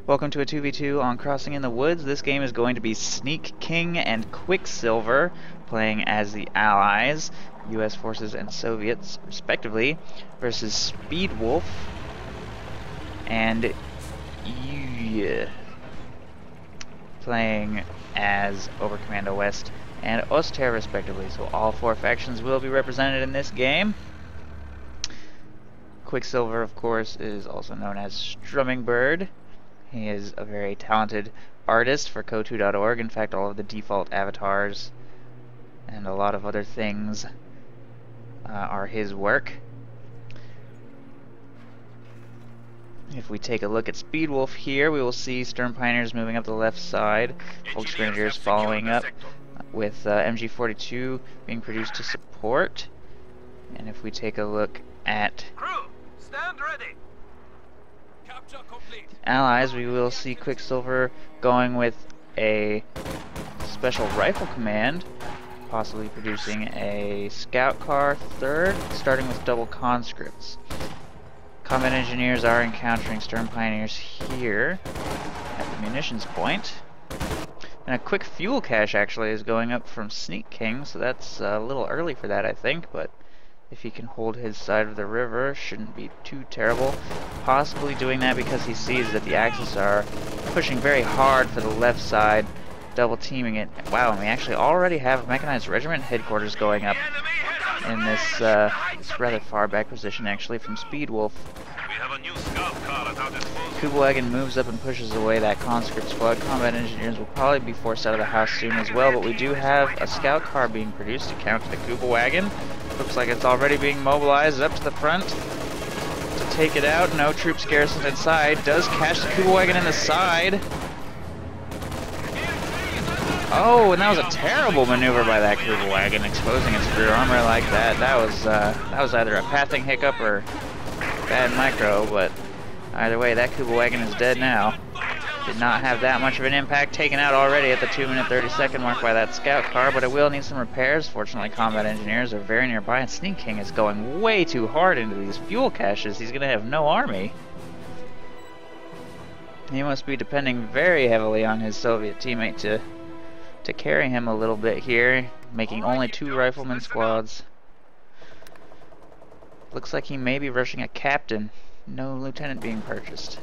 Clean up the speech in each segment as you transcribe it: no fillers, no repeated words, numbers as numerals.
Welcome to a 2v2 on Crossing in the Woods. This game is going to be Sneak King and Quicksilver, playing as the Allies, US forces and Soviets, respectively, versus SpeedWolf and Eueu, playing as Oberkommando West and Oster, respectively. So all four factions will be represented in this game. Quicksilver, of course, is also known as Strumming Bird. He is a very talented artist for Kotu.org. In fact, all of the default avatars and a lot of other things are his work. If we take a look at SpeedWolf here, we will see Stern Pioneers moving up the left side, Volks Grenadiers following up, with MG42 being produced to support. And if we take a look at Stand ready. Capture complete. Allies, we will see Quicksilver going with a special rifle command, possibly producing a scout car third, starting with double conscripts. Combat engineers are encountering Stern Pioneers here at the munitions point. And a quick fuel cache actually is going up from Sneak King, so that's a little early for that, I think, but if he can hold his side of the river, shouldn't be too terrible. Possibly doing that because he sees that the Axis are pushing very hard for the left side, double teaming it. Wow, and we actually already have a mechanized regiment headquarters going up in this rather far back position actually from SpeedWolf. Kubelwagen moves up and pushes away that conscript squad. Combat engineers will probably be forced out of the house soon as well, but we do have a scout car being produced to counter the Kubelwagen. Looks like it's already being mobilized up to the front to take it out. No troops garrisoned inside. Does catch the Kubelwagen in the side. Oh, and that was a terrible maneuver by that Kubelwagen, exposing its rear armor like that. That was either a pathing hiccup or bad micro, but either way, that Kubelwagen is dead now. Did not have that much of an impact, taken out already at the 2-minute 30-second mark by that scout car, but it will need some repairs. Fortunately, combat engineers are very nearby, and Sneak King is going way too hard into these fuel caches. He's going to have no army. He must be depending very heavily on his Soviet teammate to carry him a little bit here, making only 2 rifleman squads. Looks like he may be rushing a captain. No lieutenant being purchased.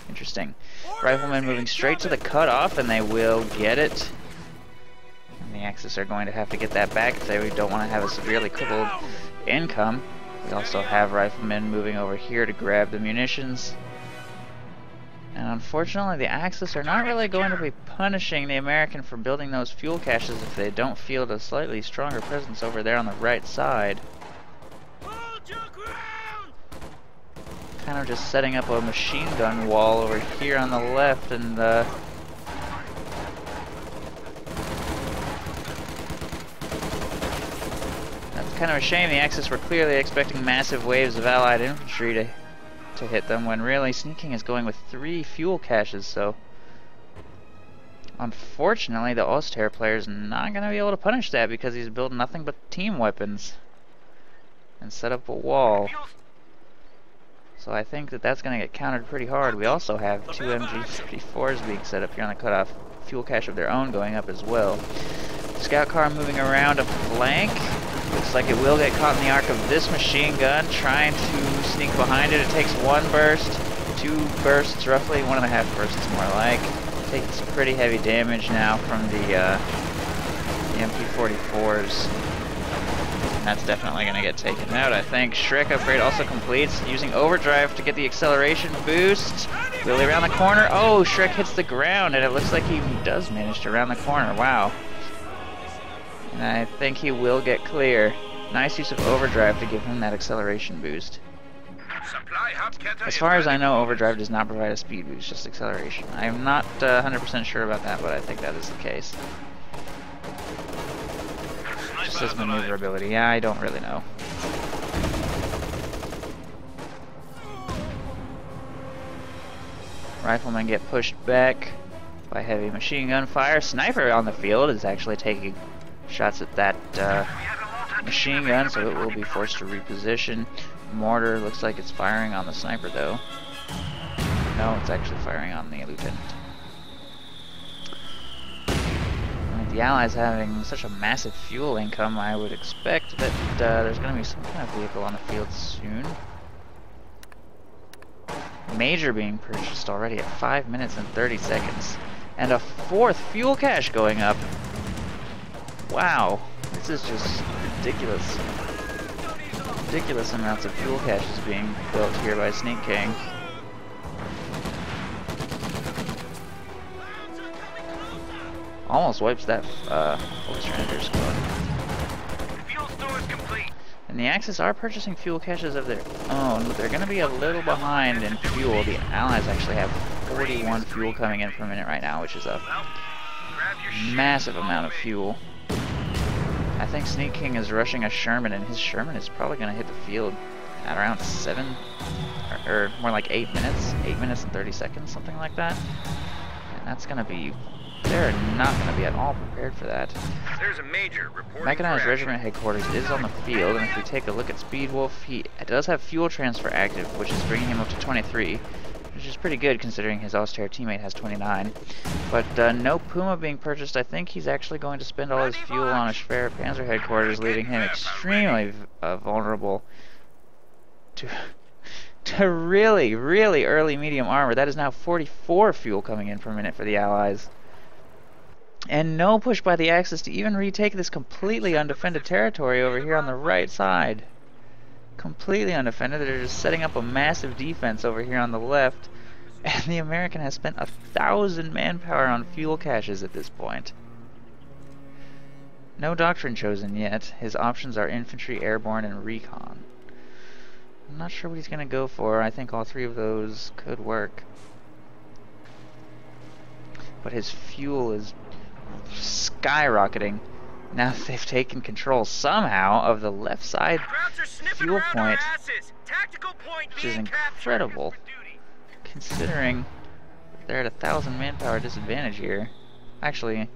Interesting. Riflemen moving straight to the cutoff, and they will get it. And the Axis are going to have to get that back if they don't want to have a severely crippled income. We also have riflemen moving over here to grab the munitions. And unfortunately, the Axis are not really going to be punishing the American for building those fuel caches if they don't field a slightly stronger presence over there on the right side. Kind of just setting up a machine gun wall over here on the left, and that's kind of a shame. The Axis were clearly expecting massive waves of Allied infantry to hit them, when really Sneak King is going with 3 fuel caches, so unfortunately the Oster player is not going to be able to punish that because he's built nothing but team weapons and set up a wall. So I think that that's going to get countered pretty hard. We also have 2 MG54s being set up here on the cutoff, fuel cache of their own going up as well. Scout car moving around a flank. Looks like it will get caught in the arc of this machine gun, trying to sneak behind it. It takes 1 burst, 2 bursts roughly, 1.5 bursts more like. Taking some pretty heavy damage now from the MP44s. That's definitely going to get taken out, I think. Shrek upgrade also completes, using overdrive to get the acceleration boost. Really around the corner. Oh, Shrek hits the ground, and it looks like he does manage to round the corner. Wow. And I think he will get clear. Nice use of overdrive to give him that acceleration boost. As far as I know, overdrive does not provide a speed boost, just acceleration. I am not 100% sure about that, but I think that is the case. Just says maneuverability. Yeah, I don't really know. Riflemen get pushed back by heavy machine gun fire. Sniper on the field is actually taking shots at that machine gun, so it will be forced to reposition. Mortar looks like it's firing on the sniper though. no, it's actually firing on the lieutenant. With the Allies having such a massive fuel income, I would expect that there's going to be some kind of vehicle on the field soon. Major being purchased already at 5 minutes and 30 seconds. And a 4th fuel cache going up. Wow, this is just ridiculous. Ridiculous amounts of fuel caches being built here by Sneak King. Almost wipes that Volkswagen squad. Fuel stores complete. And the Axis are purchasing fuel caches of their own, but they're going to be a little behind in fuel. The Allies actually have 41 fuel coming in per minute right now, which is a massive amount of fuel. I think Sneak King is rushing a Sherman, and his Sherman is probably going to hit the field at around 7, or more like 8 minutes. 8 minutes and 30 seconds, something like that. And that's going to be... They're not going to be at all prepared for that. There's a major report. Mechanized Regiment Headquarters is on the field, and if we take a look at SpeedWolf, he does have fuel transfer active, which is bringing him up to 23, which is pretty good considering his austere teammate has 29. But no Puma being purchased. I think he's actually going to spend all his fuel on a Schwer Panzer Headquarters, leaving him extremely vulnerable to really, really early medium armor. That is now 44 fuel coming in per minute for the Allies. And no push by the Axis to even retake this completely undefended territory over here on the right side. Completely undefended. They're just setting up a massive defense over here on the left. And the American has spent 1,000 manpower on fuel caches at this point. No doctrine chosen yet. His options are infantry, airborne, and recon. I'm not sure what he's going to go for. I think all 3 of those could work. But his fuel is skyrocketing now that they've taken control somehow of the left side fuel point, which is incredible considering they're at 1,000 manpower disadvantage here. Actually,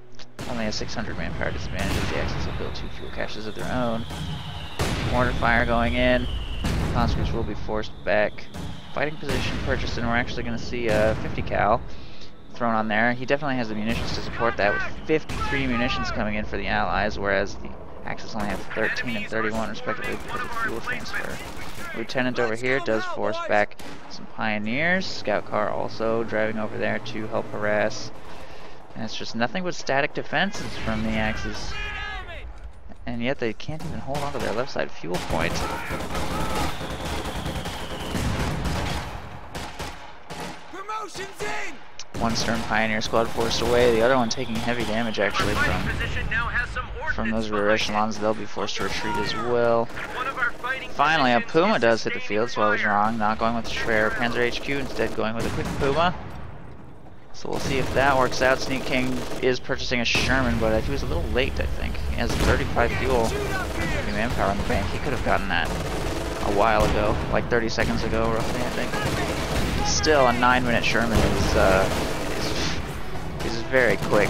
only a 600 manpower disadvantage as the Axis have built 2 fuel caches of their own. Mortar fire going in. Conscripts will be forced back. Fighting position purchased, and we're actually going to see a 50 cal thrown on there. He definitely has the munitions to support that, with 53 munitions coming in for the Allies, whereas the Axis only have 13 and 31 respectively because of fuel transfer. Lieutenant over here does force back some Pioneers. Scout car also driving over there to help harass. And it's just nothing but static defenses from the Axis. And yet they can't even hold on to their left side fuel point. Promotions in! One Stern Pioneer squad forced away, the other one taking heavy damage actually from those rear echelons. They'll be forced to retreat as well. Finally, a Puma does hit the field, so I was wrong. Not going with the Schwer Panzer HQ, instead going with a quick Puma. So we'll see if that works out. Sneak King is purchasing a Sherman, but he was a little late, I think. He has 35 fuel manpower on the bank. He could have gotten that a while ago, like 30 seconds ago, roughly, I think. Still, a 9-minute Sherman is very quick.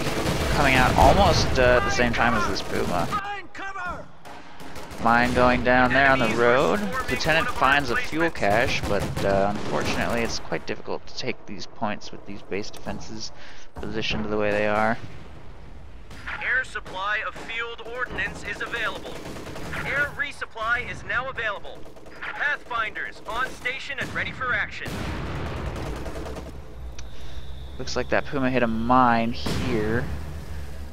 Coming out almost at the same time as this Puma. Mine going down there on the road. Lieutenant finds a fuel cache, but unfortunately it's quite difficult to take these points with these base defenses positioned the way they are. Air supply of field ordnance is available. Air resupply is now available. Pathfinders on station and ready for action. Looks like that Puma hit a mine here,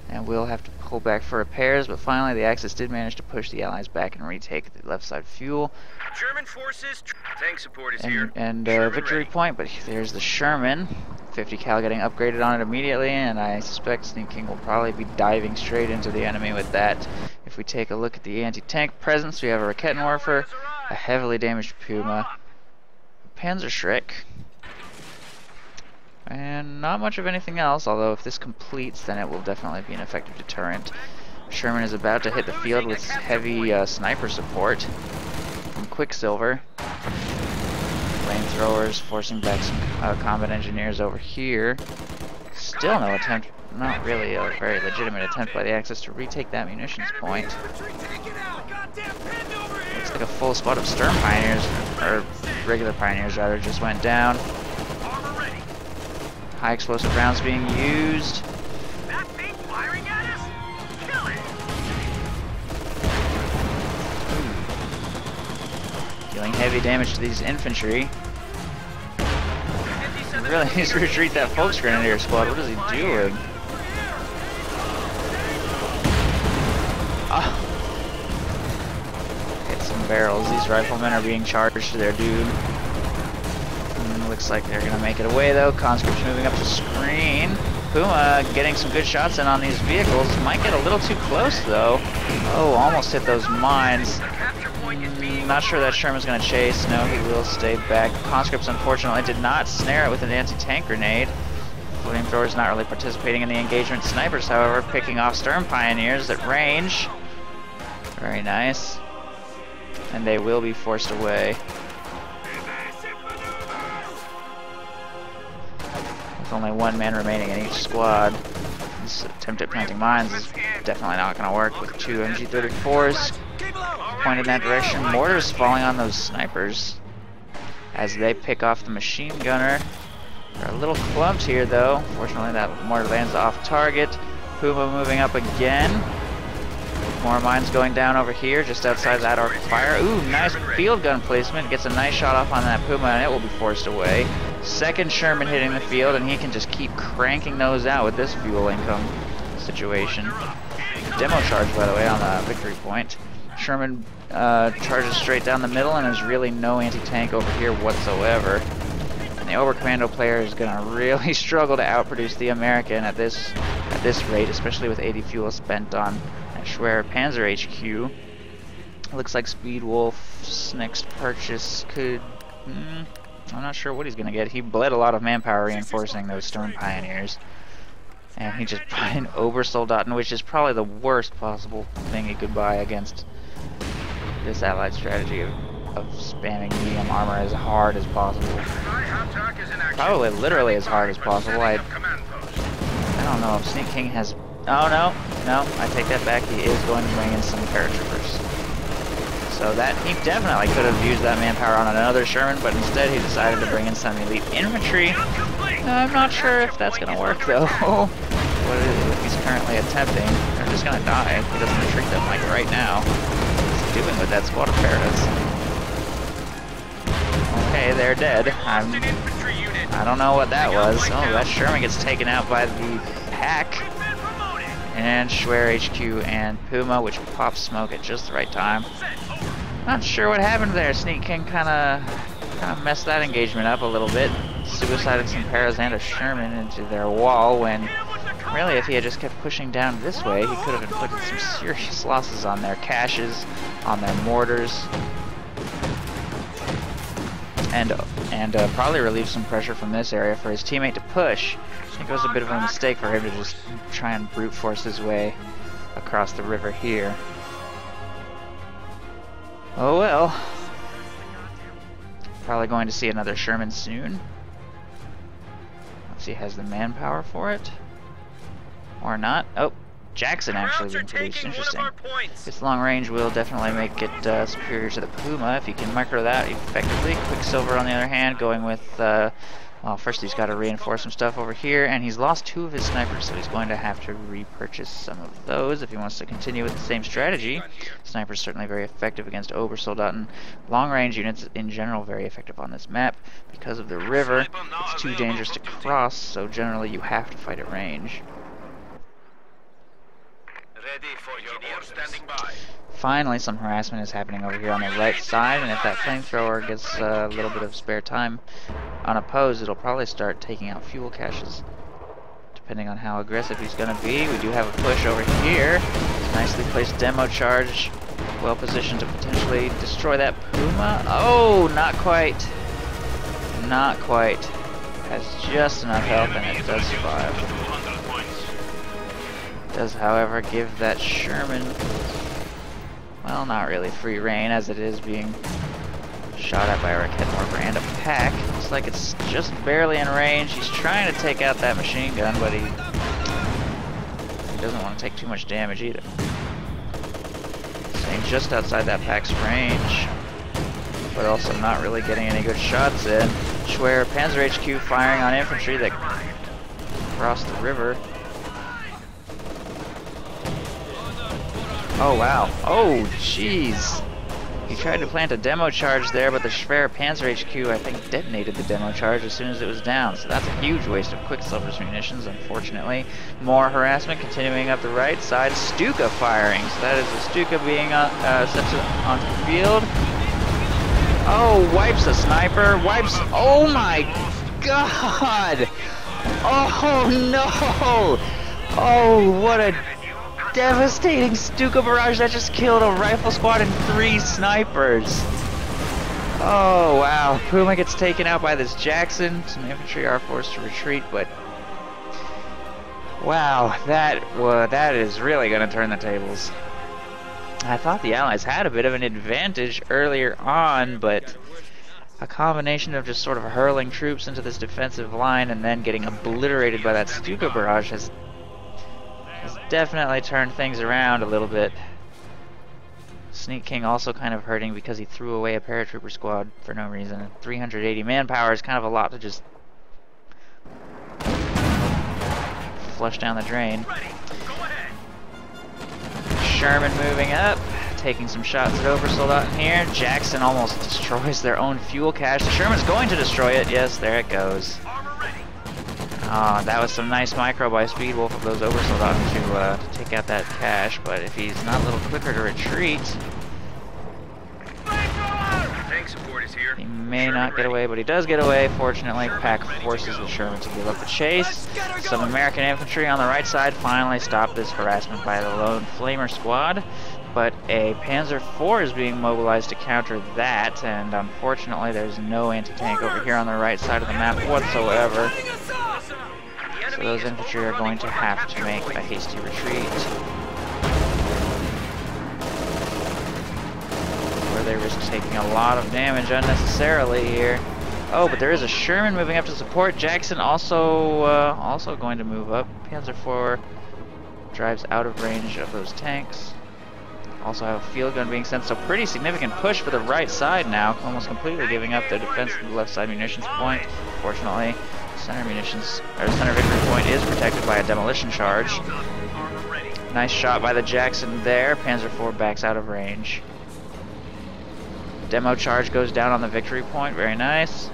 and we'll have to pull back for repairs, but finally the Axis did manage to push the Allies back and retake the left side fuel. German forces, tank support is here. And victory ready. Point, but there's the Sherman. 50 cal getting upgraded on it immediately, and I suspect Sneak King will probably be diving straight into the enemy with that. If we take a look at the anti-tank presence, we have a Raketenwerfer, a heavily damaged Puma, Panzerschreck, and not much of anything else, although if this completes, then it will definitely be an effective deterrent. Sherman is about to hit the field with heavy sniper support from Quicksilver. Flamethrowers forcing back some combat engineers over here. Still no attempt, not really a very legitimate attempt by the Axis to retake that munitions point. Looks like a full squad of Stern Pioneers, or regular Pioneers rather, just went down. High explosive rounds being used. That thing firing at us? Kill it! Dealing heavy damage to these infantry. He really needs to retreat that Folks Grenadier squad. What is he doing? Ah. Hit some barrels. These riflemen are being charged to their doom. Looks like they're gonna make it away though. Conscript's moving up to screen. Puma getting some good shots in on these vehicles. Might get a little too close though. Oh, almost hit those mines. Not sure that Sherman's gonna chase. No, he will stay back. Conscripts unfortunately did not snare it with an anti-tank grenade. Flamethrower's not really participating in the engagement. Snipers, however, picking off Sturm Pioneers at range. Very nice. And they will be forced away. With only one man remaining in each squad. This attempt at planting mines is definitely not going to work with two MG-34s pointed in that direction. Mortars falling on those snipers as they pick off the machine gunner. They're a little clumped here though. Fortunately that mortar lands off target. Puma moving up again. More mines going down over here just outside that arc fire. Ooh, nice field gun placement. Gets a nice shot off on that Puma and it will be forced away. Second Sherman hitting the field and he can just keep cranking those out with this fuel income situation. Demo charge, by the way, on the victory point. Sherman charges straight down the middle and there's really no anti-tank over here whatsoever. And the Oberkommando player is going to really struggle to outproduce the American at this rate, especially with 80 fuel spent on Schwer Panzer HQ. Looks like SpeedWolf's next purchase could... I'm not sure what he's going to get. He bled a lot of manpower reinforcing those Sturm Pioneers. And he just bought an Obersoldaten, which is probably the worst possible thing he could buy against this allied strategy of spamming medium armor as hard as possible. Probably literally as hard as possible. I don't know if Sneak King has... Oh no, I take that back. He is going to bring in some paratroopers. So that he definitely could have used that manpower on another Sherman, but instead he decided to bring in some elite infantry. I'm not sure if that's going to work though. What he's currently attempting, they're just going to die if he doesn't retreat them like right now. What's he doing with that squad of paras? Okay, they're dead. I don't know what that was. Oh, that Sherman gets taken out by the pack. And Schwer HQ and Puma, which pops smoke at just the right time. Not sure what happened there. Sneak King kind of messed that engagement up a little bit, suiciding some paras and a Sherman into their wall. When really, if he had just kept pushing down this way, he could have inflicted some serious losses on their caches, on their mortars, and probably relieve some pressure from this area for his teammate to push. I think it was a bit of a mistake for him to just try and brute force his way across the river here. Oh well. Probably going to see another Sherman soon. Let's see, has the manpower for it? Or not? Oh, Jackson actually being produced. Interesting. This long range will definitely make it superior to the Puma if he can micro that effectively. Quicksilver, on the other hand, going with... well, first he's got to reinforce some stuff over here, and he's lost 2 of his snipers, so he's going to have to repurchase some of those if he wants to continue with the same strategy. Snipers certainly very effective against Obersoldaten. Long-range units in general very effective on this map. Because of the river, it's too dangerous to cross, so generally you have to fight at range. Ready for your order, standing by. Finally, some harassment is happening over here on the right side, and if that flamethrower gets a little bit of spare time unopposed, it'll probably start taking out fuel caches. Depending on how aggressive he's going to be. We do have a push over here. Nicely placed demo charge. Well positioned to potentially destroy that Puma. Oh, not quite. Not quite. Has just enough health and it does survive. Does, however, give that Sherman, well, not really free reign, as it is being shot at by a rocket mortar and a pack. Looks like it's just barely in range. He's trying to take out that machine gun, but he doesn't want to take too much damage either. Staying just outside that pack's range, but also not really getting any good shots in. Schwer Panzer HQ firing on infantry that across the river. Oh wow. Oh jeez. He tried to plant a demo charge there, but the Schwer Panzer HQ, I think, detonated the demo charge as soon as it was down. So that's a huge waste of Quicksilver's munitions, unfortunately. More harassment continuing up the right side. Stuka firing. So that is the Stuka being sent onto the field. Oh, wipes a sniper. Wipes. Oh my god! Oh no! Oh, what a devastating Stuka barrage that just killed a rifle squad and 3 snipers. Oh wow, Puma gets taken out by this Jackson. Some infantry are forced to retreat, but wow, that is really going to turn the tables. I thought the Allies had a bit of an advantage earlier on, but a combination of just sort of hurling troops into this defensive line and then getting obliterated by that Stuka barrage has definitely turned things around a little bit. Sneak King also kind of hurting because he threw away a paratrooper squad for no reason. 380 manpower is kind of a lot to just flush down the drain. Sherman moving up, taking some shots at Obersoldaten here. Jackson almost destroys their own fuel cache. The Sherman's going to destroy it. Yes, there it goes. That was some nice micro by SpeedWolf of those Obersoldaten to take out that cache, but if he's not a little quicker to retreat, he may not get away, but he does get away. Fortunately, Pack forces the Sherman to give up the chase. Some American infantry on the right side finally stop this harassment by the lone Flamer squad, but a Panzer IV is being mobilized to counter that, and unfortunately there's no anti-tank over here on the right side of the map whatsoever. So those infantry are going to have to make a hasty retreat, where they risk taking a lot of damage unnecessarily here. Oh, but there is a Sherman moving up to support. Jackson also going to move up. Panzer IV drives out of range of those tanks. Also have a field gun being sent, so pretty significant push for the right side now, almost completely giving up their defense to the left side munitions point. Fortunately, center victory point is protected by a demolition charge. Nice shot by the Jackson there. Panzer IV backs out of range. Demo charge goes down on the victory point. Very nice.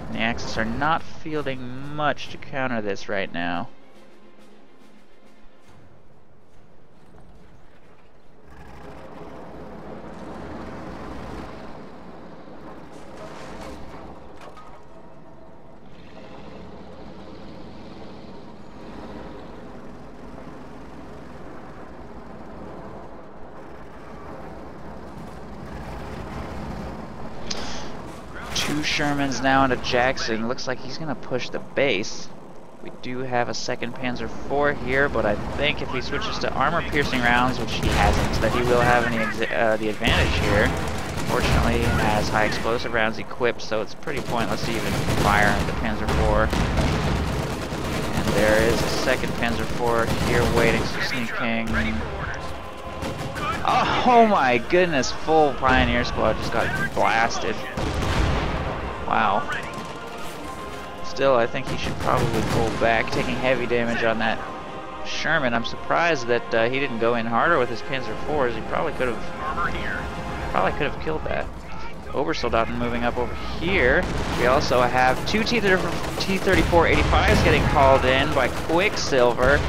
And the Axis are not fielding much to counter this right now. Two Shermans now into Jackson. Looks like he's going to push the base. We do have a second Panzer IV here, but I think if he switches to armor-piercing rounds, which he hasn't, that he will have the advantage here. Fortunately, he has high explosive rounds equipped, so it's pretty pointless to even fire the Panzer IV. And there is a second Panzer IV here waiting for Sneak King. Oh my goodness, full Pioneer squad just got blasted. Wow. Still, I think he should probably pull back, taking heavy damage on that Sherman. I'm surprised that he didn't go in harder with his Panzer IVs. He probably could have killed that. Obersoldaten moving up over here. We also have two T-34-85s getting called in by Quicksilver,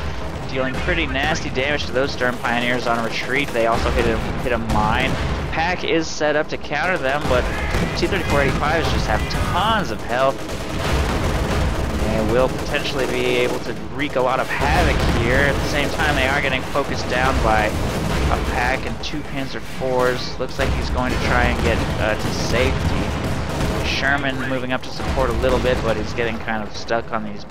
dealing pretty nasty damage to those Sturm Pioneers on retreat. They also hit a mine. Pack is set up to counter them, but T-34-85s just have tons of health. They will potentially be able to wreak a lot of havoc here. At the same time, they are getting focused down by a Pack and two Panzer IVs. Looks like he's going to try and get to safety. Sherman moving up to support a little bit, but he's getting kind of stuck on these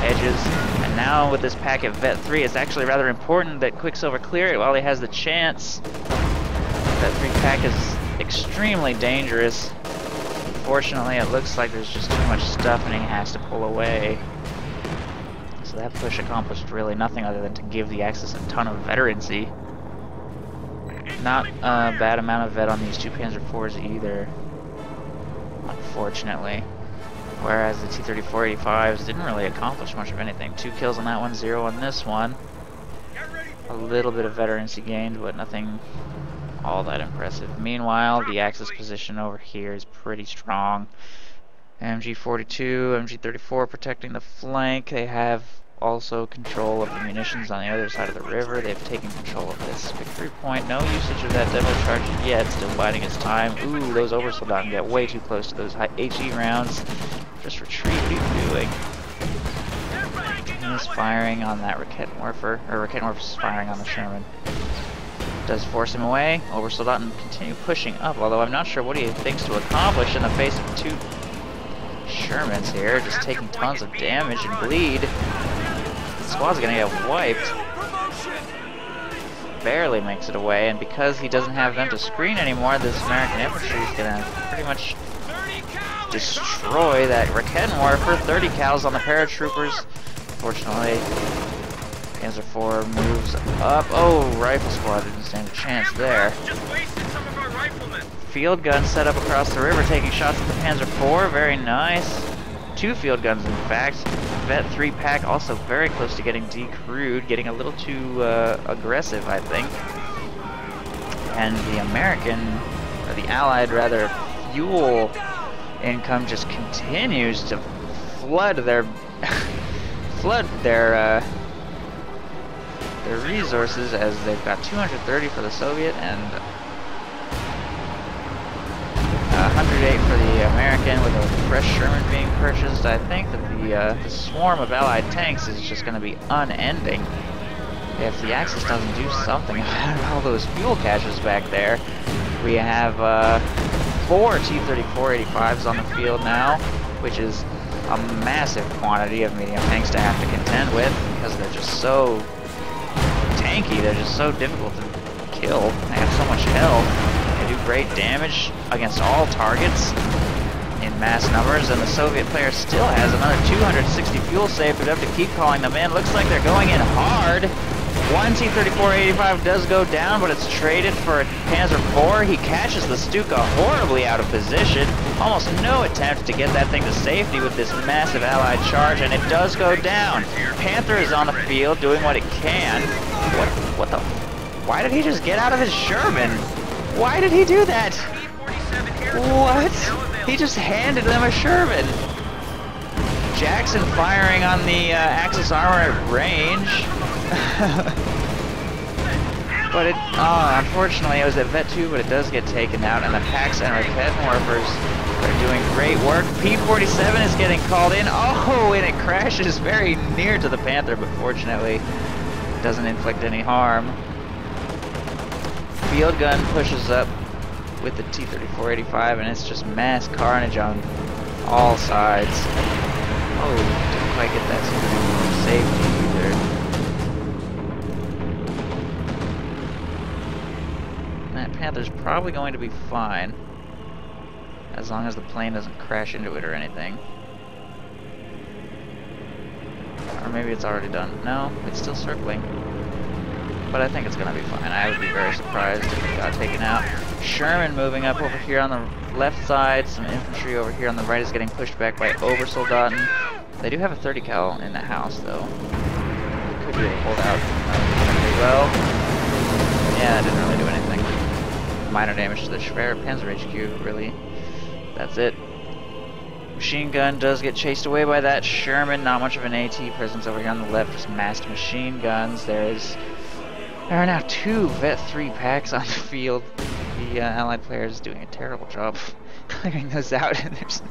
edges. And now with this Pack at Vet 3, it's actually rather important that Quicksilver clear it while he has the chance. Vet 3 Pack is extremely dangerous. Unfortunately, it looks like there's just too much stuff and he has to pull away. So that push accomplished really nothing other than to give the Axis a ton of veterancy. Not a bad amount of vet on these two Panzer IVs either, unfortunately. Whereas the T-34-85s didn't really accomplish much of anything. 2 kills on that one, 0 on this one. A little bit of veterancy gained, but nothing all that impressive. Meanwhile, the Axis position over here is pretty strong. MG-42, MG-34 protecting the flank. They have also control of the munitions on the other side of the river. They've taken control of this victory point. No usage of that demo charge yet, still biding its time. Ooh, those Oversoldaten get way too close to those HE rounds. Just retreat, what are you doing? He's firing on that Raketwerfer, or Raketwerfer's firing on the Sherman. Does force him away. Oversoldaten continue pushing up, although I'm not sure what he thinks to accomplish in the face of 2 Shermans here, just taking tons of damage and bleed. The squad's gonna get wiped. Barely makes it away, and because he doesn't have them to screen anymore, this American infantry is gonna pretty much destroy that Raketwerfer. 30 cals on the paratroopers. Fortunately, Panzer IV moves up. Oh, rifle squad didn't stand a chance there. Field guns set up across the river, taking shots at the Panzer IV. Very nice. 2 field guns, in fact. Vet 3 pack also very close to getting decrewed, getting a little too aggressive, I think. And the American, or the Allied rather, fuel income just continues to flood their their resources, as they've got 230 for the Soviet and 108 for the American, with a fresh Sherman being purchased. I think that the swarm of Allied tanks is just going to be unending if the Axis doesn't do something about all those fuel caches back there. We have 4 T-34-85s on the field now, which is a massive quantity of medium tanks to have to contend with, because they're just so tanky, they're just so difficult to kill. They have so much health. They do great damage against all targets in mass numbers, and the Soviet player still has another 260 fuel saved, but have to keep calling them in. Looks like they're going in hard. 1 T-34-85 does go down, but it's traded for a Panzer IV. He catches the Stuka horribly out of position. Almost no attempt to get that thing to safety with this massive Allied charge, and it does go down. Panther is on the field doing what it can. What the? Why did he just get out of his Sherman? Why did he do that? What? He just handed them a Sherman. Jackson firing on the Axis armor at range. But unfortunately it was at Vet 2, but it does get taken out, and the Pax and Raketwerfers are doing great work. P-47 is getting called in. Oh, and it crashes very near to the Panther, but fortunately doesn't inflict any harm. Field gun pushes up with the T-34-85, and it's just mass carnage on all sides. Oh, didn't quite get that safety either. That Panther's probably going to be fine, as long as the plane doesn't crash into it or anything. Or maybe it's already done. No, it's still circling. But I think it's going to be fine. I would be very surprised if it got taken out. Sherman moving up over here on the left side. Some infantry over here on the right is getting pushed back by Oversoldaten. They do have a 30 cal in the house, though. They could be able to hold out pretty well. Yeah, that didn't really do anything. Minor damage to the Schwer Panzer HQ, really. That's it. Machine gun does get chased away by that Sherman. Not much of an AT presence over here on the left, just massed machine guns. There are now 2 Vet 3 packs on the field. The Allied player is doing a terrible job clearing those out, and there's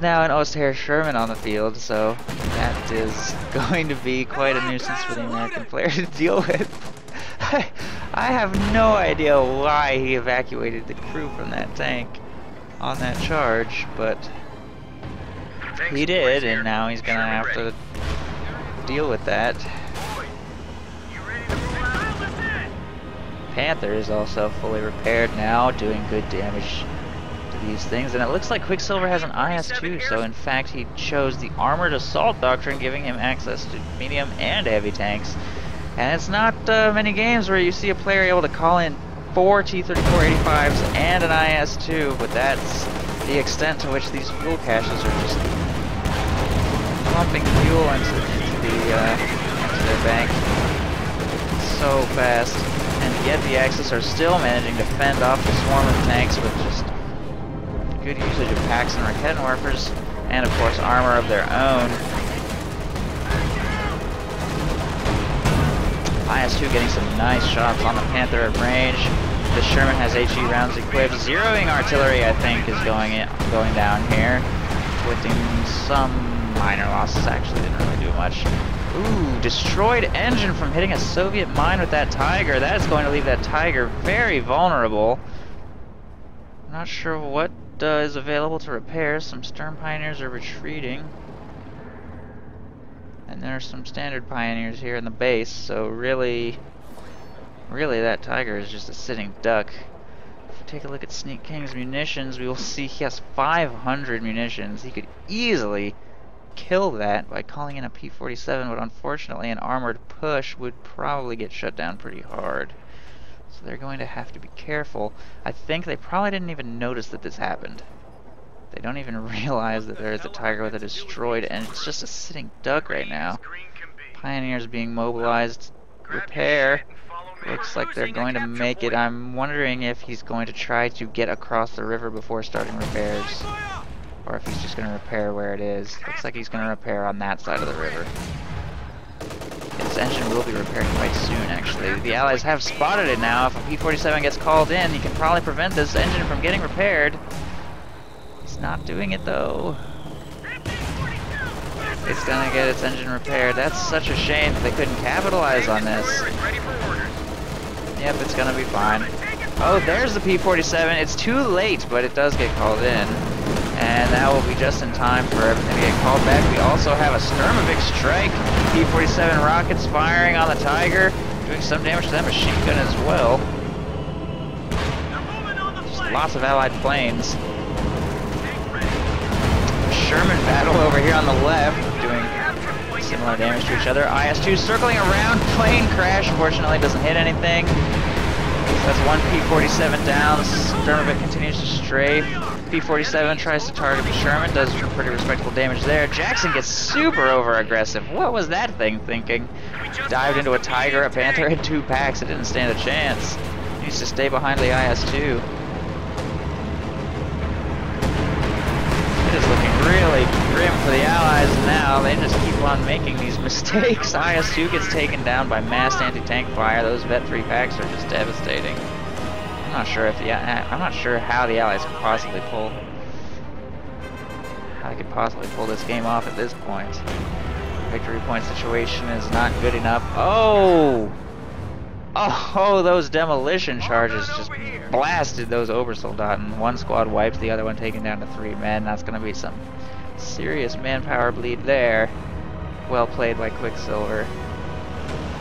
now an Ostherr Sherman on the field, so that is going to be quite a nuisance for the American player to deal with. I have no idea why he evacuated the crew from that tank on that charge, but he did, and now he's gonna have to deal with that. Panther is also fully repaired now, doing good damage to these things, and it looks like Quicksilver has an IS-2, so in fact he chose the Armored Assault Doctrine, giving him access to medium and heavy tanks. And it's not many games where you see a player able to call in 4 T-34-85s and an IS-2, but that's the extent to which these fuel caches are just pumping fuel into their bank so fast, and yet the Axis are still managing to fend off the swarm of tanks with just good usage of packs and rocket morphers, and of course armor of their own. IS-2 getting some nice shots on the Panther at range. The Sherman has HE rounds equipped. Zeroing artillery, I think, is going down here, inflicting some minor losses. Actually, didn't really do much. Ooh, destroyed engine from hitting a Soviet mine with that Tiger. That is going to leave that Tiger very vulnerable. I'm not sure what is available to repair. Some Stern Pioneers are retreating. And there are some standard Pioneers here in the base, so really that Tiger is just a sitting duck. If we take a look at Sneak King's munitions, we will see he has 500 munitions. He could easily kill that by calling in a P-47, but unfortunately an armored push would probably get shut down pretty hard. So they're going to have to be careful. I think they probably didn't even notice that this happened. They don't even realize that there is a Tiger with a destroyed, and it's just a sitting duck right now. Pioneers being mobilized. Repair. Looks like they're going to make it. I'm wondering if he's going to try to get across the river before starting repairs, or if he's just going to repair where it is. Looks like he's going to repair on that side of the river. His engine will be repaired quite soon, actually. The Allies have spotted it now. If a P-47 gets called in, he can probably prevent this engine from getting repaired. He's not doing it, though. It's going to get its engine repaired. That's such a shame that they couldn't capitalize on this. Yep, it's going to be fine. Oh, there's the P-47. It's too late, but it does get called in. And that will be just in time for everything to get called back. We also have a Sturmovik strike. P-47 rockets firing on the Tiger, doing some damage to that machine gun as well. Just lots of Allied planes. Sherman battle over here on the left, doing similar damage to each other. IS-2 circling around, plane crash, unfortunately doesn't hit anything. That's one P-47 down. Sturmovik continues to strafe. P-47 tries to target the Sherman, does some pretty respectable damage there. Jackson gets super over-aggressive. What was that thing thinking? Dived into a Tiger, a Panther, and 2 packs. It didn't stand a chance. He needs to stay behind the IS-2. It is looking really grim for the Allies now. They just keep on making these mistakes. IS-2 gets taken down by massed anti-tank fire. Those Vet 3 packs are just devastating. I'm not sure how the Allies could possibly pull this game off at this point. Victory point situation is not good enough. Oh, those demolition charges just blasted those Obersoldaten. One squad wipes, the other one taken down to 3 men. That's going to be some serious manpower bleed there. Well played by Quicksilver.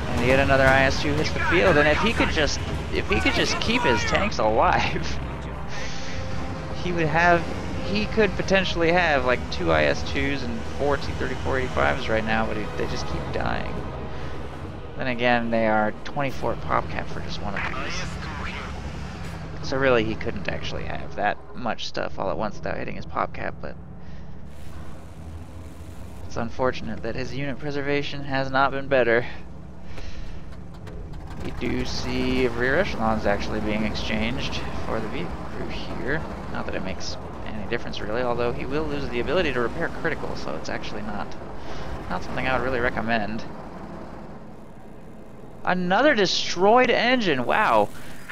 And yet another IS-2 hits the field, and if he could just keep his tanks alive, he could potentially have like 2 IS-2s and 4 T-34-85s right now, but they just keep dying. Then again, they are 24 pop cap for just one of these. So really, he couldn't actually have that much stuff all at once without hitting his pop cap, but it's unfortunate that his unit preservation has not been better. We do see rear echelons actually being exchanged for the vehicle crew here. Not that it makes any difference really, although he will lose the ability to repair critical, so it's actually not something I would really recommend. Another destroyed engine, wow!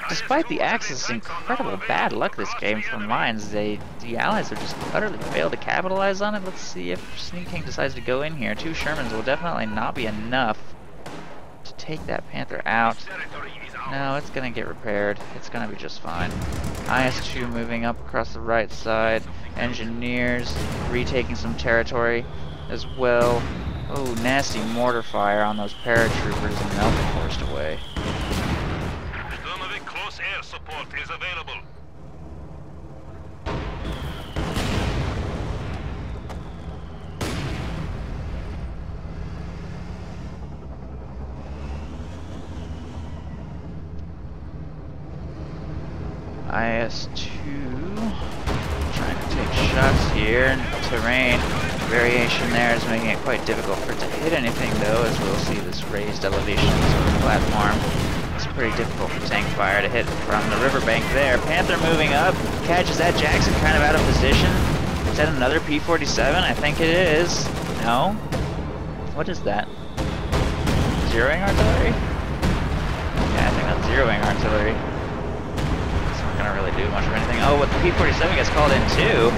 Despite the Axis' incredible bad luck this game from mines, the Allies have just utterly failed to capitalize on it. Let's see if Sneak King decides to go in here. 2 Shermans will definitely not be enough to take that Panther out. No, it's gonna get repaired. It's gonna be just fine. IS-2 moving up across the right side. Engineers retaking some territory as well. Oh, nasty mortar fire on those paratroopers, and they'll get forced away. Sturmovik close air support is available. IS-2 trying to take here, and terrain variation there is making it quite difficult for it to hit anything, though, as we'll see this raised elevation sort of platform. It's pretty difficult for tank fire to hit from the riverbank there. Panther moving up, catches that. Jackson kind of out of position. Is that another P-47? I think it is. No? What is that? Zeroing artillery? Yeah, I think that's zeroing artillery. It's not gonna really do much of anything. Oh, but the P-47 gets called in too.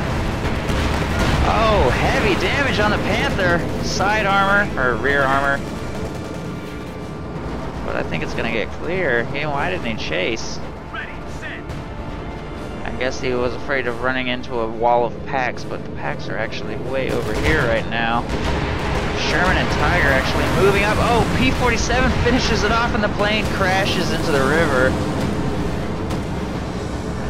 Oh, heavy damage on the Panther. Side armor, or rear armor. But I think it's gonna get clear. Hey, why didn't he chase? I guess he was afraid of running into a wall of packs, but the packs are actually way over here right now. Sherman and Tiger actually moving up. Oh, P-47 finishes it off and the plane crashes into the river.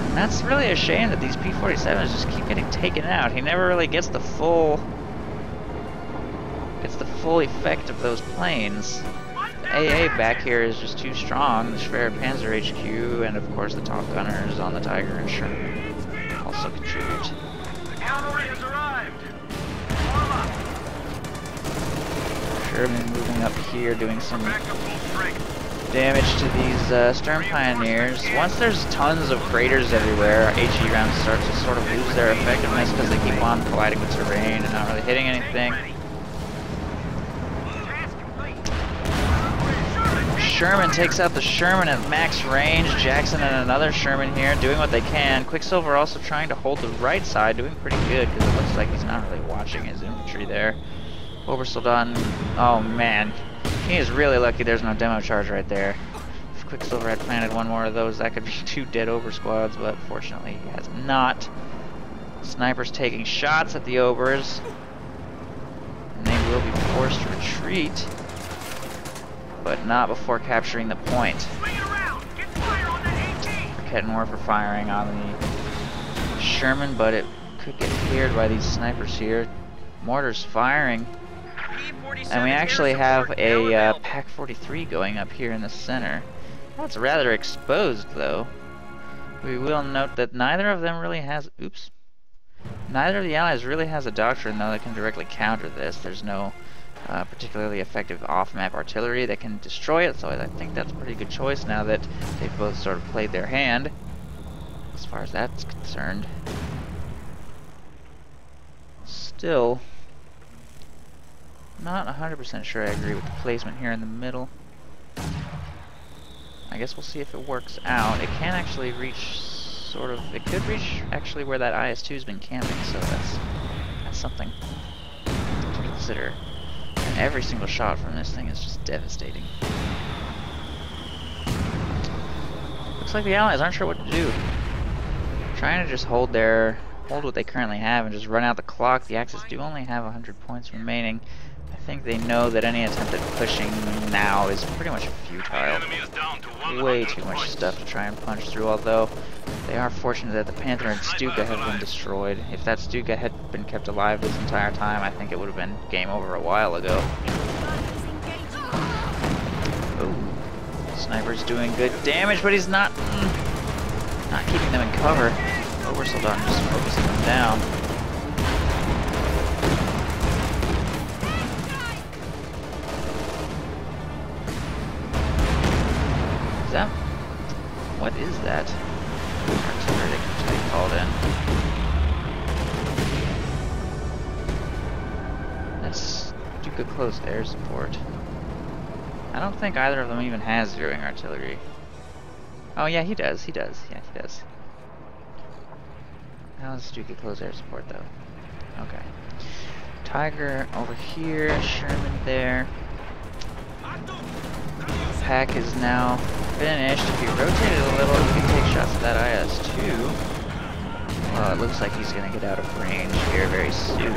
And that's really a shame that these P-47s just keep getting taken out. He never really gets the full effect of those planes. The AA back here is just too strong. The Schwer Panzer HQ and of course the top gunners on the Tiger and Sherman also contribute. The cavalry has arrived. Sherman moving up here, doing some damage to these Stern Pioneers. Once there's tons of craters everywhere, HE rounds start to sort of lose their effectiveness because they keep on colliding with terrain and not really hitting anything. Sherman takes out the Sherman at max range. Jackson and another Sherman here doing what they can. Quicksilver also trying to hold the right side, doing pretty good because it looks like he's not really watching his infantry there. Obersoldaten, oh man, he is really lucky there's no demo charge right there. If Quicksilver had planted one more of those, that could be 2 dead Ober squads, but fortunately he has not. Snipers taking shots at the Obers, and they will be forced to retreat, but not before capturing the point. Kettenwerfer firing on the Sherman, but it could get cleared by these snipers here. Mortars firing. And we actually have a Pak-43 going up here in the center. That's rather exposed, though. We will note that neither of them really has... Oops. Neither of the allies really has a doctrine, though, that can directly counter this. There's no particularly effective off-map artillery that can destroy it, so I think that's a pretty good choice now that they've both sort of played their hand, as far as that's concerned. Still... not 100% sure I agree with the placement here in the middle. I guess we'll see if it works out. It can actually reach sort of... it could reach actually where that IS-2's been camping, so that's something to consider. And every single shot from this thing is just devastating. Looks like the Allies aren't sure what to do. Trying to just hold what they currently have and just run out the clock. The Axis do only have 100 points remaining. I think they know that any attempt at pushing now is pretty much futile. Way too much stuff to try and punch through, although they are fortunate that the Panther and Stuka have been destroyed. If that Stuka had been kept alive this entire time, I think it would have been game over a while ago. Ooh. Sniper's doing good damage, but he's not keeping them in cover. Obersoldaten just focusing them down. Is that... what is that? Artillery that keeps getting called in. That's Stuka close air support. I don't think either of them even has zeroing artillery. Oh yeah, he does. Yeah, he does. How does Stuka close air support though? Okay. Tiger over here, Sherman there. Pack is now finished. If he rotated a little, he can take shots at that IS-2. Well, it looks like he's going to get out of range here very soon.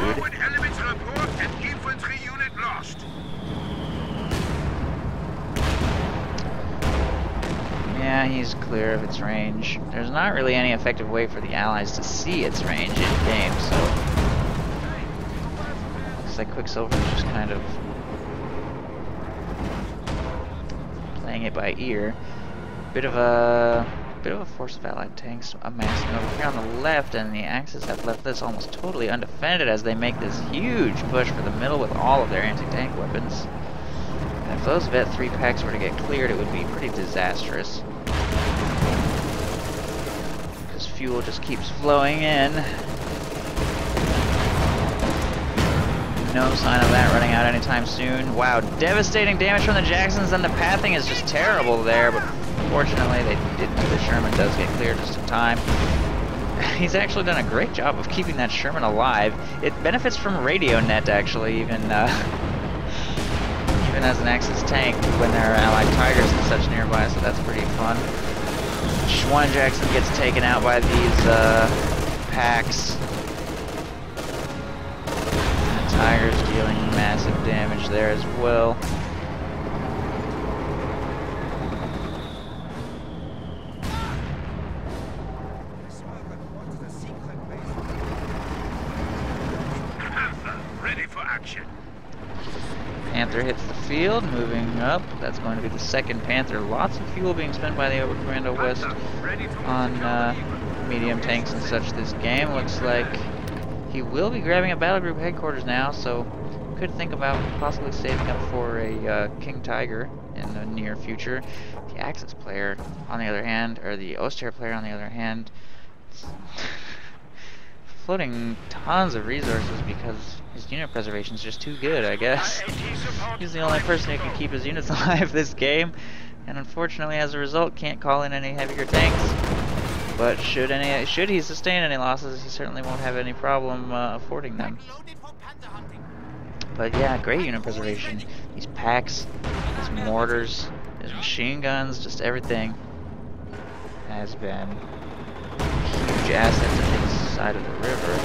Yeah, he's clear of its range. There's not really any effective way for the Allies to see its range in game, so... looks like Quicksilver is just kind of... playing it by ear. Bit of a bit of a force of allied tanks amassing over here on the left, and the Axis have left this almost totally undefended as they make this huge push for the middle with all of their anti-tank weapons. And if those Vet 3 packs were to get cleared, it would be pretty disastrous. Because fuel just keeps flowing in. No sign of that running out anytime soon. Wow, devastating damage from the Jacksons, and the pathing is just terrible there, but fortunately they didn't. The Sherman does get cleared just in time. He's actually done a great job of keeping that Sherman alive. It benefits from radio net, actually, even as an Axis tank when there are Allied Tigers and such nearby, so that's pretty fun. One Jackson gets taken out by these packs. Tigers dealing massive damage there as well. Panther, ready for action. Panther hits the field, moving up. That's going to be the second Panther. Lots of fuel being spent by the Overcommando West on medium tanks and such this game. Looks like he will be grabbing a battle group headquarters now, so could think about possibly saving up for a King Tiger in the near future. The Axis player, on the other hand, or the Oster player, on the other hand, floating tons of resources because his unit preservation is just too good, I guess. He's the only person who can keep his units alive this game, and unfortunately, as a result, can't call in any heavier tanks. But should he sustain any losses, he certainly won't have any problem affording them. But yeah, great unit preservation. These packs, his mortars, his machine guns, just everything has been a huge asset to his side of the river.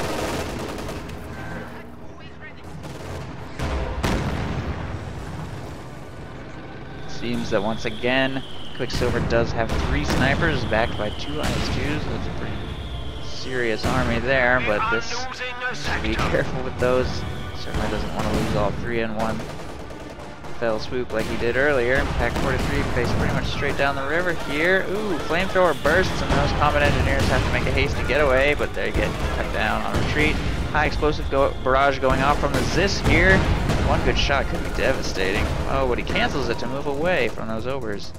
Seems that once again, Quicksilver does have 3 snipers backed by 2 IS-2s. That's a pretty serious army there, but this to be careful with those. Certainly doesn't want to lose all 3 in one fell swoop like he did earlier. Pack 43 faced pretty much straight down the river here. Ooh, flamethrower bursts, and those combat engineers have to make a hasty getaway, but they get cut down on retreat. High explosive barrage going off from the Zis here. One good shot could be devastating. Oh, but he cancels it to move away from those Obers.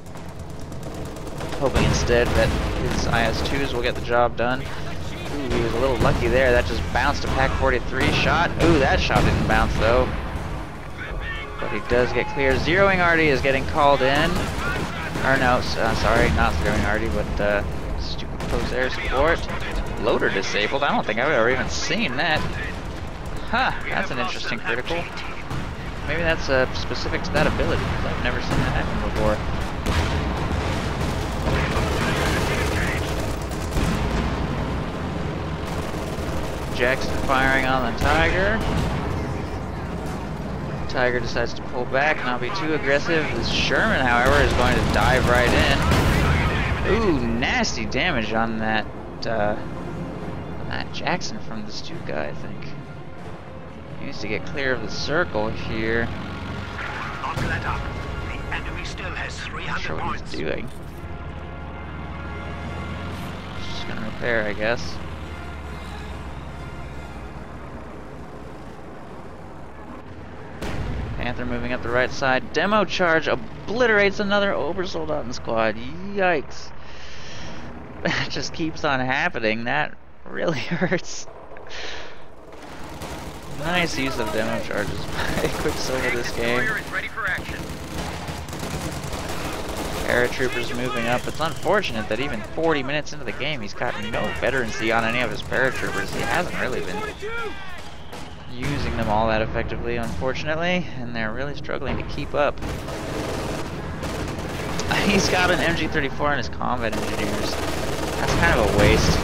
Hoping instead that his IS-2s will get the job done. Ooh, he was a little lucky there. That just bounced a Pack 43 shot. Ooh, that shot didn't bounce though. But he does get clear. Zeroing Arty is getting called in. Or no, sorry, not zeroing Arty, but stupid close air support. Loader disabled. I don't think I've ever even seen that. Huh, that's an interesting critical. Maybe that's specific to that ability, because I've never seen that happen before. Jackson firing on the Tiger. Tiger decides to pull back, not be too aggressive. This Sherman, however, is going to dive right in. Ooh, nasty damage on that Jackson from this 2 guy, I think. He needs to get clear of the circle here. Not let up. The enemy still has 300 Not sure what points. he's doing. Just gonna repair, I guess. Panther moving up the right side. Demo charge obliterates another Obersoldaten squad. Yikes. That just keeps on happening. That really hurts. Nice use of demo charges by Quicksilver this game. Paratroopers moving up. It's unfortunate that even 40 minutes into the game he's got no veterancy on any of his paratroopers. He hasn't really been using them all that effectively, unfortunately, and they're really struggling to keep up. He's got an MG-34 in his combat engineers. That's kind of a waste.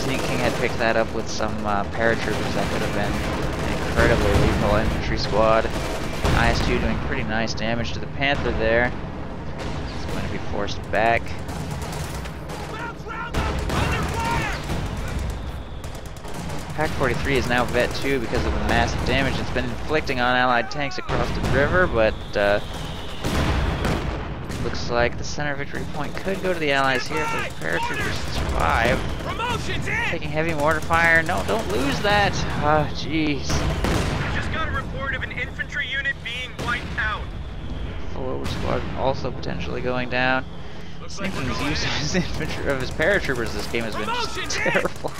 Sneak King had picked that up with some paratroopers. That could have been an incredibly lethal infantry squad. IS-2 doing pretty nice damage to the Panther there. It's going to be forced back. Pack 43 is now Vet 2 because of the massive damage it's been inflicting on Allied tanks across the river, but Looks like the center victory point could go to the Allies here if those paratroopers survive. Taking heavy mortar fire. No, don't lose that. Ah, jeez. Just got a report of an infantry unit being wiped out. Forward squad also potentially going down. Sneaking's use of his infantry, of his paratroopers this game has been just terrible.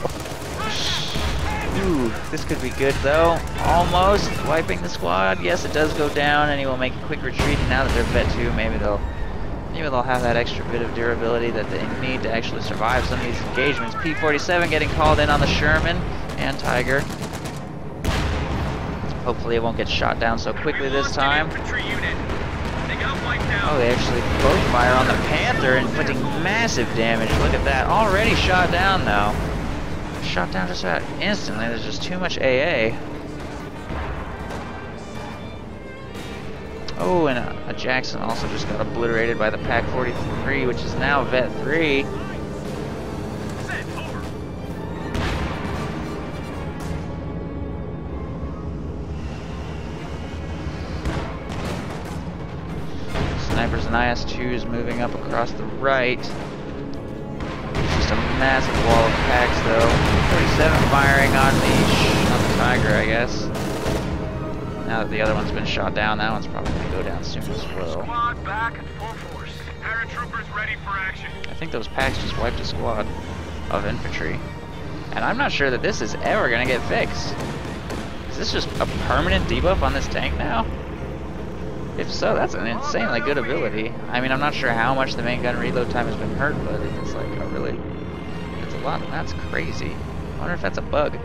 Ooh, this could be good though. Almost wiping the squad. Yes, it does go down, and he will make a quick retreat. And now that they're Vet 2, maybe they'll have that extra bit of durability that they need to actually survive some of these engagements. P-47 getting called in on the Sherman and Tiger. Hopefully it won't get shot down so quickly this time. Oh, they actually both fire on the Panther, inflicting massive damage. Look at that. Already shot down, though. Shot down just about instantly. There's just too much AA. Oh, and a Jackson also just got obliterated by the Pac-43, which is now Vet 3. Snipers and IS-2s moving up across the right. Just a massive wall of packs, though. 47 firing on the Tiger, I guess. Now that the other one's been shot down, that one's probably going to go down soon as well. Squad back at full force. Paratroopers ready for action. I think those packs just wiped a squad of infantry. And I'm not sure that this is ever going to get fixed. Is this just a permanent debuff on this tank now? If so, that's an insanely good ability. I mean, I'm not sure how much the main gun reload time has been hurt, but it's like a really... it's a lot. That's crazy. I wonder if that's a bug.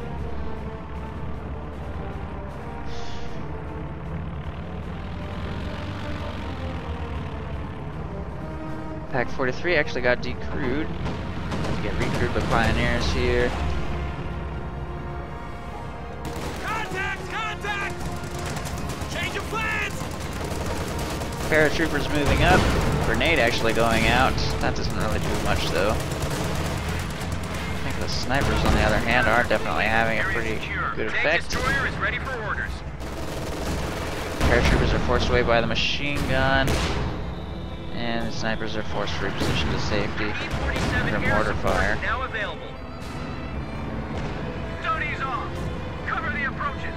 Pac-43 actually got decrewed. To get recrewed by Pioneers here. Contact! Change of plans! Paratroopers moving up. Grenade actually going out. That doesn't really do much though. I think the snipers on the other hand are definitely having a pretty good effect. Destroyer is ready for orders. Paratroopers are forced away by the machine gun. And the snipers are forced to reposition to safety under mortar fire. Now available. Don't ease off. Cover the approaches.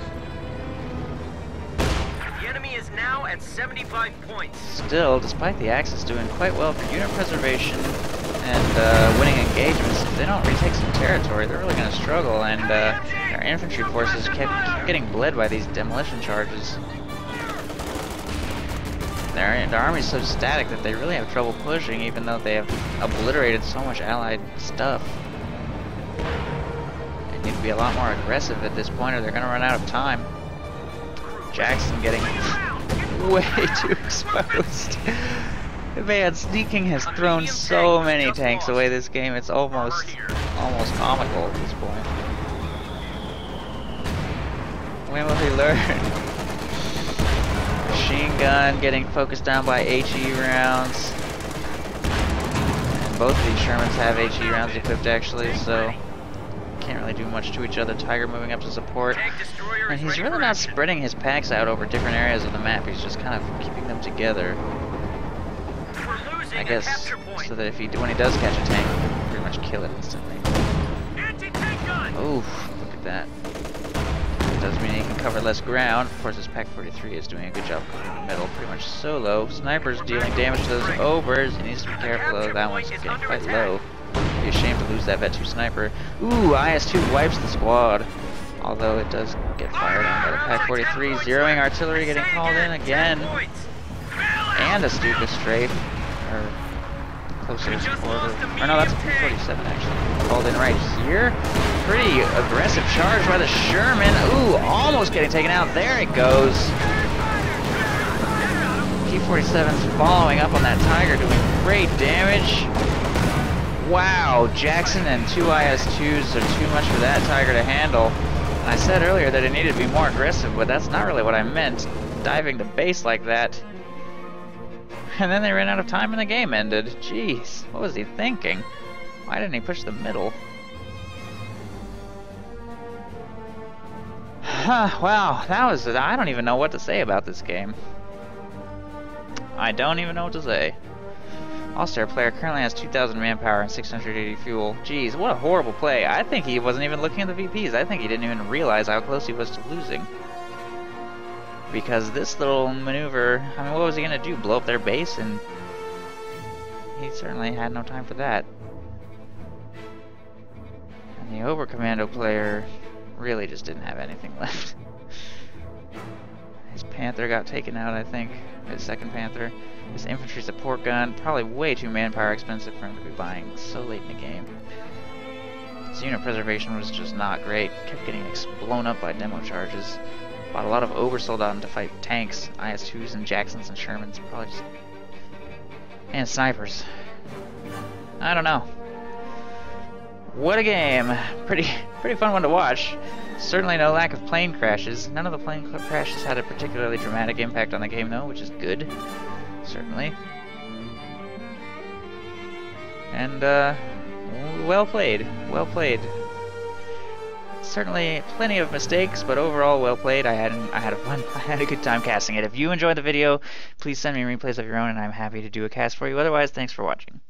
The enemy is now at 75 points. Still, despite the Axis doing quite well for unit preservation and winning engagements, if they don't retake some territory, they're really going to struggle. And their infantry forces keep getting bled by these demolition charges. Their army's so static that they really have trouble pushing, even though they have obliterated so much allied stuff. They need to be a lot more aggressive at this point, or they're going to run out of time. Jackson getting way too exposed. Man, sneaking has thrown so many tanks away this game. It's almost comical at this point. When will he learn? Machine gun getting focused down by HE rounds. And both of these Shermans have HE rounds equipped actually, so can't really do much to each other. Tiger moving up to support. And he's really not spreading his packs out over different areas of the map. He's just kind of keeping them together. I guess so that when he does catch a tank, he can pretty much kill it instantly. Oof, look at that. Does mean he can cover less ground. Of course, this Pac-43 is doing a good job covering the middle, pretty much solo. Snipers dealing damage to those overs. He needs to be careful though, that one's getting quite low. Be a shame to lose that Vet 2 sniper. Ooh, IS-2 wipes the squad. Although it does get fired on by the Pac-43. Zeroing artillery getting called in again. And a Stuka strafe. Or closer to support. Or no, that's a P-47 actually. Called in right here. Pretty aggressive charge by the Sherman. Ooh, almost getting taken out. There it goes. P-47's following up on that Tiger, doing great damage. Wow, Jackson and two IS-2s are too much for that Tiger to handle. I said earlier that it needed to be more aggressive, but that's not really what I meant. Diving to base like that. And then they ran out of time and the game ended. Jeez, what was he thinking? Why didn't he push the middle? Wow, that was... I don't even know what to say about this game. I don't even know what to say. All-Star player currently has 2,000 manpower and 680 fuel. Jeez, what a horrible play. I think he wasn't even looking at the VPs. I think he didn't even realize how close he was to losing. Because this little maneuver, I mean, what was he going to do? Blow up their base? And he certainly had no time for that. And the Over-Commando player really just didn't have anything left. His Panther got taken out, I think. His second Panther. His infantry support gun, probably way too manpower expensive for him to be buying so late in the game. His unit preservation was just not great. Kept getting blown up by demo charges. Bought a lot of Obersoldaten to fight tanks, IS-2s and Jacksons and Shermans, probably just... and snipers. I don't know. What a game! Pretty fun one to watch. Certainly no lack of plane crashes. None of the plane crashes had a particularly dramatic impact on the game though, which is good. Certainly. And, well played. Well played. Certainly plenty of mistakes, but overall well played. I had a good time casting it. If you enjoyed the video, please send me replays of your own and I'm happy to do a cast for you. Otherwise, thanks for watching.